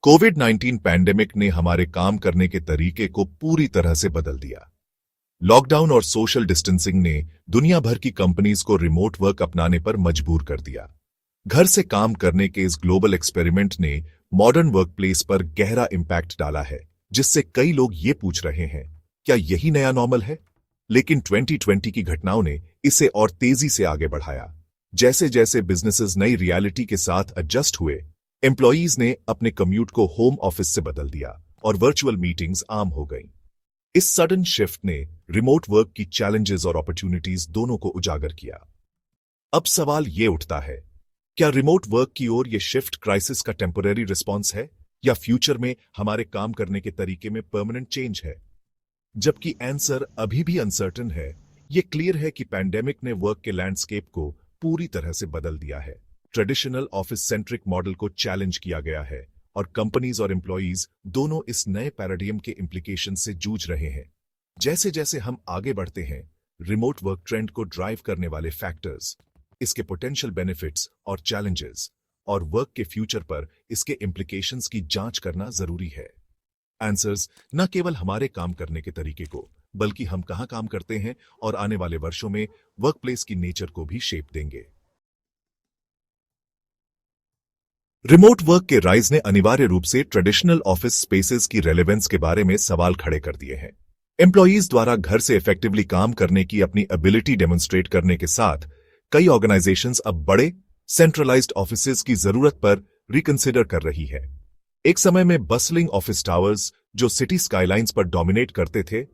कोविड-19 pandemic ने हमारे काम करने के तरीके को पूरी तरह से बदल दिया। लॉकडाउन और सोशल डिस्टेंसिंग ने दुनिया भर की कंपनीज को रिमोट वर्क अपनाने पर मजबूर कर दिया। घर से काम करने के इस ग्लोबल एक्सपेरिमेंट ने मॉडर्न वर्कप्लेस पर गहरा इंपैक्ट डाला है, जिससे कई लोग ये पूछ रहे हैं, क्या यही नया नॉर्मल है? लेकिन 2020 की घटनाओं ने इसे और तेजी से आगे बढ़ाया। जैसे जैसे बिजनेसेस नई रियलिटी के साथ एडजस्ट हुए, एम्प्लॉयज ने अपने कम्यूट को होम ऑफिस से बदल दिया और वर्चुअल मीटिंग्स आम हो गईं। इस सडन शिफ्ट ने रिमोट वर्क की चैलेंजेस और अपॉर्चुनिटीज दोनों को उजागर किया। अब सवाल ये उठता है, क्या रिमोट वर्क की ओर ये शिफ्ट क्राइसिस का टेम्पररी रिस्पॉन्स है या फ्यूचर में हमारे काम करने के तरीके में परमानेंट चेंज है? जबकि आंसर अभी भी अनसर्टेन है, ये क्लियर है कि पैंडेमिक ने वर्क के लैंडस्केप को पूरी तरह से बदल दिया है। ट्रेडिशनल ऑफिस सेंट्रिक मॉडल को चैलेंज किया गया है और कंपनीज और एम्प्लॉयज दोनों इस नए पैराडिगम के इंप्लीकेशन से जूझ रहे हैं। जैसे जैसे हम आगे बढ़ते हैं, रिमोट वर्क ट्रेंड को ड्राइव करने वाले फैक्टर्स, इसके पोटेंशियल बेनिफिट्स और चैलेंजेस और वर्क के फ्यूचर पर इसके इंप्लीकेशंस की जांच करना जरूरी है। आंसर्स न केवल हमारे काम करने के तरीके को, बल्कि हम कहां काम करते हैं और आने वाले वर्षों में वर्कप्लेस की नेचर को भी शेप देंगे। रिमोट वर्क के राइज ने अनिवार्य रूप से ट्रेडिशनल ऑफिस स्पेसेस की रेलेवेंस के बारे में सवाल खड़े कर दिए हैं। एम्प्लॉयज द्वारा घर से इफेक्टिवली काम करने की अपनी एबिलिटी डेमोन्स्ट्रेट करने के साथ कई ऑर्गेनाइजेशंस अब बड़े सेंट्रलाइज्ड ऑफिसेज की जरूरत पर रिकंसिडर कर रही है। एक समय में बसलिंग ऑफिस टावर्स जो सिटी स्काईलाइंस पर डोमिनेट करते थे,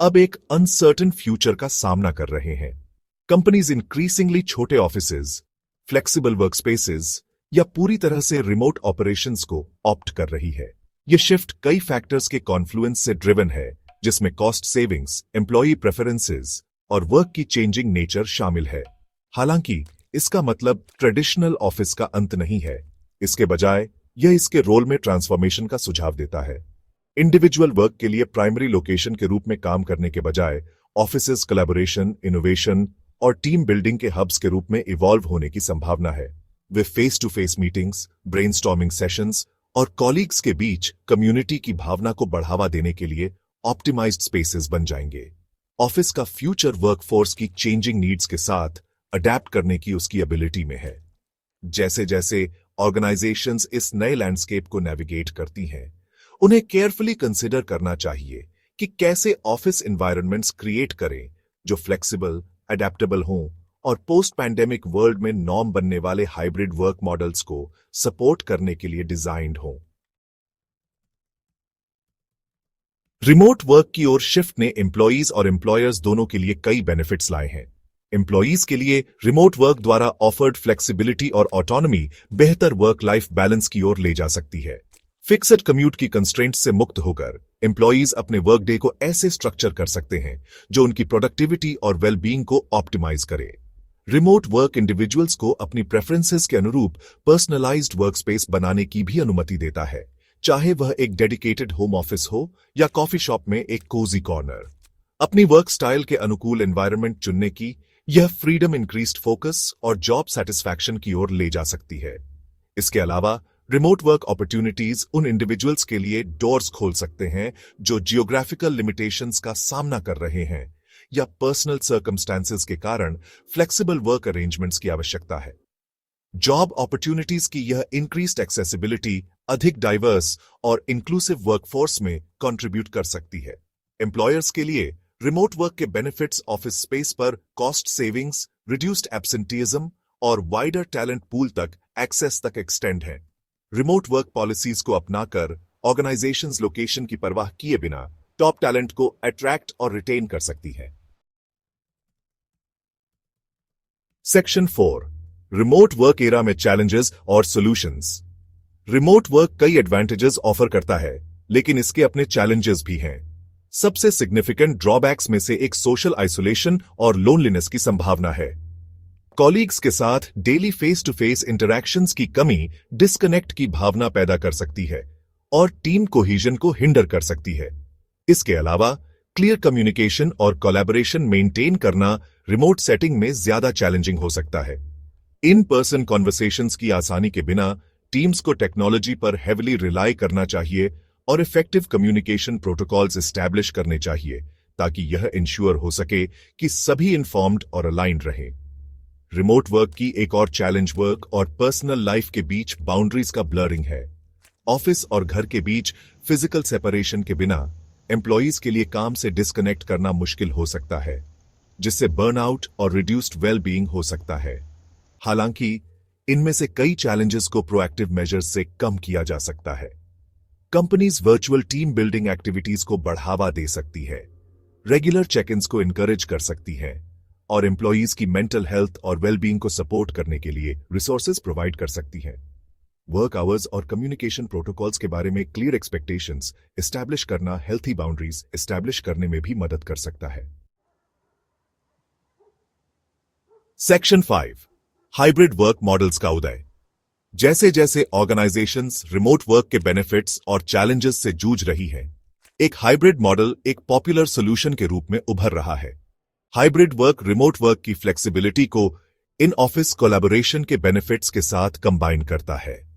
अब एक अनसर्टेन फ्यूचर का सामना कर रहे हैं। कंपनीज इंक्रीजिंगली छोटे ऑफिसेज, फ्लेक्सिबल वर्कस्पेसेस या पूरी तरह से रिमोट ऑपरेशंस को ऑप्ट कर रही है। यह शिफ्ट कई फैक्टर्स के कॉन्फ्लुएंस से ड्रिवन है, जिसमें कॉस्ट सेविंग्स, एम्प्लॉई प्रेफरेंसेस और वर्क की चेंजिंग नेचर शामिल है। हालांकि इसका मतलब ट्रेडिशनल ऑफिस का अंत नहीं है। इसके बजाय यह इसके रोल में ट्रांसफॉर्मेशन का सुझाव देता है। इंडिविजुअल वर्क के लिए प्राइमरी लोकेशन के रूप में काम करने के बजाय ऑफिसेज कोलैबोरेशन, इनोवेशन और टीम बिल्डिंग के हब्स के रूप में इवॉल्व होने की संभावना है। वे face to face meetings, brainstorming sessions और कॉलीग्स के बीच कम्युनिटी की भावना को बढ़ावा देने के लिए ऑप्टिमाइज्ड स्पेसेस बन जाएंगे। ऑफिस का फ्यूचर वर्कफोर्स की चेंजिंग नीड्स के साथ अडैप्ट करने की उसकी एबिलिटी में है। जैसे जैसे ऑर्गेनाइजेशंस इस नए लैंडस्केप को नेविगेट करती हैं, उन्हें केयरफुली कंसिडर करना चाहिए कि कैसे ऑफिस एनवायरनमेंट्स क्रिएट करें जो फ्लेक्सिबल, अडैप्टेबल हों और पोस्ट पैंडेमिक वर्ल्ड में नॉर्म बनने वाले हाइब्रिड वर्क मॉडल्स को सपोर्ट करने के लिए डिजाइन्ड हों। रिमोट वर्क की ओर शिफ्ट ने एम्प्लॉयज और एम्प्लॉयर्स दोनों के लिए कई बेनिफिट्स लाए हैं। एम्प्लॉयज के लिए रिमोट वर्क द्वारा ऑफर्ड फ्लेक्सिबिलिटी और ऑटोनॉमी बेहतर वर्क लाइफ बैलेंस की ओर ले जा सकती है। फिक्स्ड कम्यूट की कंस्ट्रेंट से मुक्त होकर एम्प्लॉयज अपने वर्क डे को ऐसे स्ट्रक्चर कर सकते हैं जो उनकी प्रोडक्टिविटी और वेलबींग को ऑप्टिमाइज करे। रिमोट वर्क इंडिविजुअल्स को अपनी प्रेफरेंसेस के अनुरूप पर्सनलाइज्ड वर्कस्पेस बनाने की भी अनुमति देता है, चाहे वह एक डेडिकेटेड होम ऑफिस हो या कॉफी शॉप में एक कोजी कॉर्नर। अपनी वर्क स्टाइल के अनुकूल एनवायरनमेंट चुनने की यह फ्रीडम इंक्रीज्ड फोकस और जॉब सेटिस्फैक्शन की ओर ले जा सकती है। इसके अलावा रिमोट वर्क अपॉर्चुनिटीज उन इंडिविजुअल्स के लिए डोर्स खोल सकते हैं जो जियोग्राफिकल लिमिटेशंस का सामना कर रहे हैं या पर्सनल सर्कमस्टेंसेस के कारण फ्लेक्सिबल वर्क अरेंजमेंट्स की आवश्यकता है। जॉब अपॉर्चुनिटीज की यह इंक्रीज्ड एक्सेसिबिलिटी अधिक डाइवर्स और इंक्लूसिव वर्कफोर्स में कंट्रीब्यूट कर सकती है। एम्प्लॉयर्स के लिए रिमोट वर्क के बेनिफिट्स ऑफिस स्पेस पर कॉस्ट सेविंग्स, रिड्यूस्ड एब्सेंटीइज्म और वाइडर टैलेंट पूल तक एक्सेस तक एक्सटेंड है। रिमोट वर्क पॉलिसीज को अपनाकर ऑर्गेनाइजेशंस लोकेशन की परवाह किए बिना टॉप टैलेंट को अट्रैक्ट और रिटेन कर सकती है। सेक्शन 4, रिमोट वर्क एरा में चैलेंजेस और सॉल्यूशंस। रिमोट वर्क कई एडवांटेजेस ऑफर करता है, लेकिन इसके अपने चैलेंजेस भी हैं। सबसे सिग्निफिकेंट ड्रॉबैक्स में से एक सोशल आइसोलेशन और लोनलीनेस की संभावना है। कॉलीग्स के साथ daily face to face interactions की कमी डिस्कनेक्ट की भावना पैदा कर सकती है और टीम कोहीजन को हिंडर कर सकती है। इसके अलावा क्लियर कम्युनिकेशन और कोलैबोरेशन मेंटेन करना रिमोट सेटिंग में ज्यादा चैलेंजिंग हो सकता है। इन पर्सन कॉन्वर्सेशंस की आसानी के बिना टीम्स को टेक्नोलॉजी पर हेविली रिलाई करना चाहिए और इफेक्टिव कम्युनिकेशन प्रोटोकॉल्स एस्टैब्लिश करने चाहिए ताकि यह इंश्योर हो सके कि सभी इन्फॉर्म्ड और अलाइंड रहें। रिमोट वर्क की एक और चैलेंज वर्क और पर्सनल लाइफ के बीच बाउंड्रीज का ब्लरिंग है। ऑफिस और घर के बीच फिजिकल सेपरेशन के बिना एम्प्लॉयज के लिए काम से डिस्कनेक्ट करना मुश्किल हो सकता है, जिससे बर्नआउट और रिड्यूस्ड वेल बीइंग हो सकता है। हालांकि इनमें से कई चैलेंजेस को प्रोएक्टिव मेजर्स से कम किया जा सकता है। Companies virtual team building activities को बढ़ावा दे सकती है, रेगुलर चेक-इन्स को इनकरेज कर सकती है और एम्प्लॉयज की मेंटल हेल्थ और वेलबीइंग को सपोर्ट करने के लिए रिसोर्सेज प्रोवाइड कर सकती हैं। वर्क आवर्स और कम्युनिकेशन प्रोटोकॉल्स के बारे में क्लियर एक्सपेक्टेशंस एस्टैब्लिश करना हेल्थी बाउंड्रीज एस्टैब्लिश करने में भी मदद कर सकता है। सेक्शन 5 हाइब्रिड वर्क मॉडल्स का उदय। जैसे जैसे ऑर्गेनाइजेशंस रिमोट वर्क के बेनिफिट्स और चैलेंजेस से जूझ रही हैं, एक हाइब्रिड मॉडल एक पॉपुलर सोल्यूशन के रूप में उभर रहा है। हाइब्रिड वर्क रिमोट वर्क की फ्लेक्सिबिलिटी को इन ऑफिस कोलैबोरेशन के बेनिफिट्स के साथ कंबाइन करता है,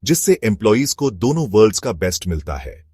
जिससे एम्प्लॉयज को दोनों वर्ल्ड्स का बेस्ट मिलता है।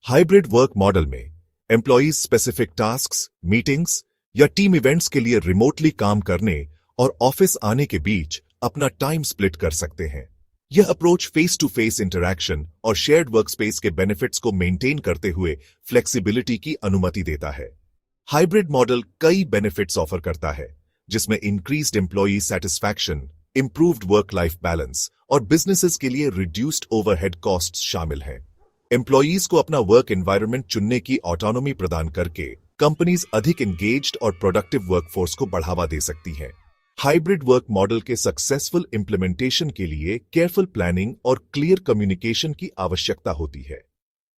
हाइब्रिड वर्क मॉडल में एम्प्लॉयज स्पेसिफिक टास्क्स, मीटिंग्स या टीम इवेंट्स के लिए रिमोटली काम करने और ऑफिस आने के बीच अपना टाइम स्प्लिट कर सकते हैं। यह approach face to face interaction और शेयर्ड वर्कस्पेस के बेनिफिट्स को मेंटेन करते हुए फ्लेक्सिबिलिटी की अनुमति देता है। हाइब्रिड मॉडल कई बेनिफिट्स ऑफर करता है, जिसमें increased employee satisfaction, improved work life balance और बिजनेसेस के लिए रिड्यूस्ड ओवरहेड कॉस्ट्स शामिल हैं। एम्प्लॉयज को अपना वर्क एनवायरनमेंट चुनने की ऑटोनॉमी प्रदान करके कंपनीज अधिक एंगेज्ड और प्रोडक्टिव वर्कफोर्स को बढ़ावा दे सकती हैं। हाइब्रिड वर्क मॉडल के सक्सेसफुल इंप्लीमेंटेशन के लिए केयरफुल प्लानिंग और क्लियर कम्युनिकेशन की आवश्यकता होती है।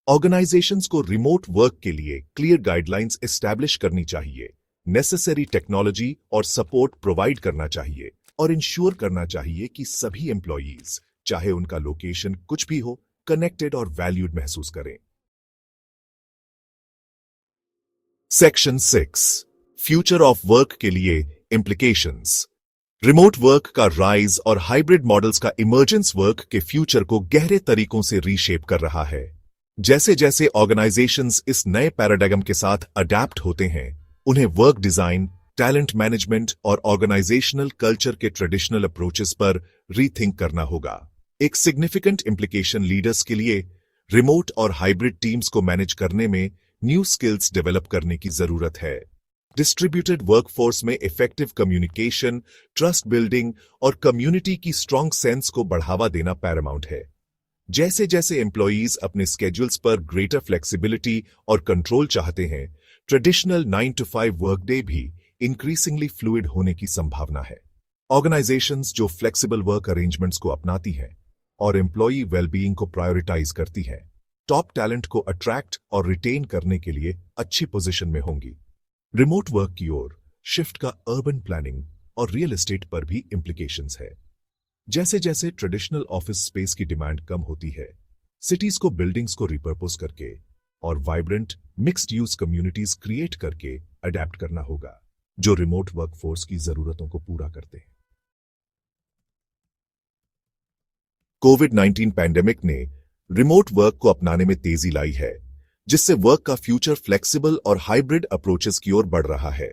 ऑर्गेनाइजेशंस को रिमोट वर्क के लिए क्लियर गाइडलाइंस एस्टैब्लिश करनी चाहिए, नेसेसरी टेक्नोलॉजी और सपोर्ट प्रोवाइड करना चाहिए और इंश्योर करना चाहिए कि सभी एम्प्लॉयज, चाहे उनका लोकेशन कुछ भी हो, कनेक्टेड और वैल्यूड महसूस करें। सेक्शन 6 फ्यूचर ऑफ वर्क के लिए इम्प्लीकेशंस। रिमोट वर्क का राइज और हाइब्रिड मॉडल्स का इमर्जेंस वर्क के फ्यूचर को गहरे तरीकों से रीशेप कर रहा है। जैसे जैसे ऑर्गेनाइजेशंस इस नए पैराडाइगम के साथ अडैप्ट होते हैं, उन्हें वर्क डिजाइन, टैलेंट मैनेजमेंट और ऑर्गेनाइजेशनल कल्चर के ट्रेडिशनल अप्रोचेस पर रीथिंक करना होगा। एक सिग्निफिकेंट इम्प्लीकेशन लीडर्स के लिए रिमोट और हाइब्रिड टीम्स को मैनेज करने में न्यू स्किल्स डेवलप करने की जरूरत है। डिस्ट्रीब्यूटेड वर्कफोर्स में इफेक्टिव कम्युनिकेशन, ट्रस्ट बिल्डिंग और कम्युनिटी की स्ट्रांग सेंस को बढ़ावा देना पैरामाउंट है। जैसे जैसे एम्प्लॉयज अपने स्केड्यूल्स पर ग्रेटर फ्लेक्सिबिलिटी और कंट्रोल चाहते हैं, ट्रेडिशनल 9 to 5 वर्कडे भी इंक्रीजिंगली फ्लूइड होने की संभावना है। ऑर्गेनाइजेशंस जो फ्लेक्सिबल वर्क अरेंजमेंट्स को अपनाती हैं और एम्प्लॉई वेलबीइंग को प्रायोरिटाइज करती हैं, टॉप टैलेंट को अट्रैक्ट और रिटेन करने के लिए अच्छी पोजीशन में होंगी। रिमोट वर्क की ओर शिफ्ट का अर्बन प्लानिंग और रियल एस्टेट पर भी इंप्लीकेशंस है। जैसे जैसे ट्रेडिशनल ऑफिस स्पेस की डिमांड कम होती है, सिटीज को बिल्डिंग्स को रिपर्पोज करके और vibrant mixed use communities create करके अडेप्ट करना होगा, जो रिमोट वर्कफोर्स की जरूरतों को पूरा करते हैं। कोविड-19 पैंडेमिक ने रिमोट वर्क को अपनाने में तेजी लाई है, जिससे वर्क का फ्यूचर फ्लेक्सिबल और हाइब्रिड अप्रोचेस की ओर बढ़ रहा है।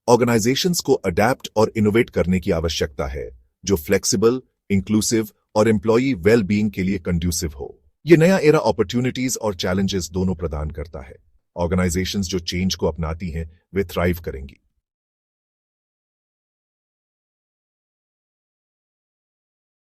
ऑर्गेनाइजेशंस को अडेप्ट और इनोवेट करने की आवश्यकता है, जो फ्लेक्सिबल, इंक्लूसिव और एम्प्लॉई वेल बीइंग के लिए कंड्यूसिव हो। यह नया एरा अपॉर्चुनिटीज और चैलेंजेस दोनों प्रदान करता है। ऑर्गेनाइजेशंस जो चेंज को अपनाती हैं, वे थ्राइव करेंगी।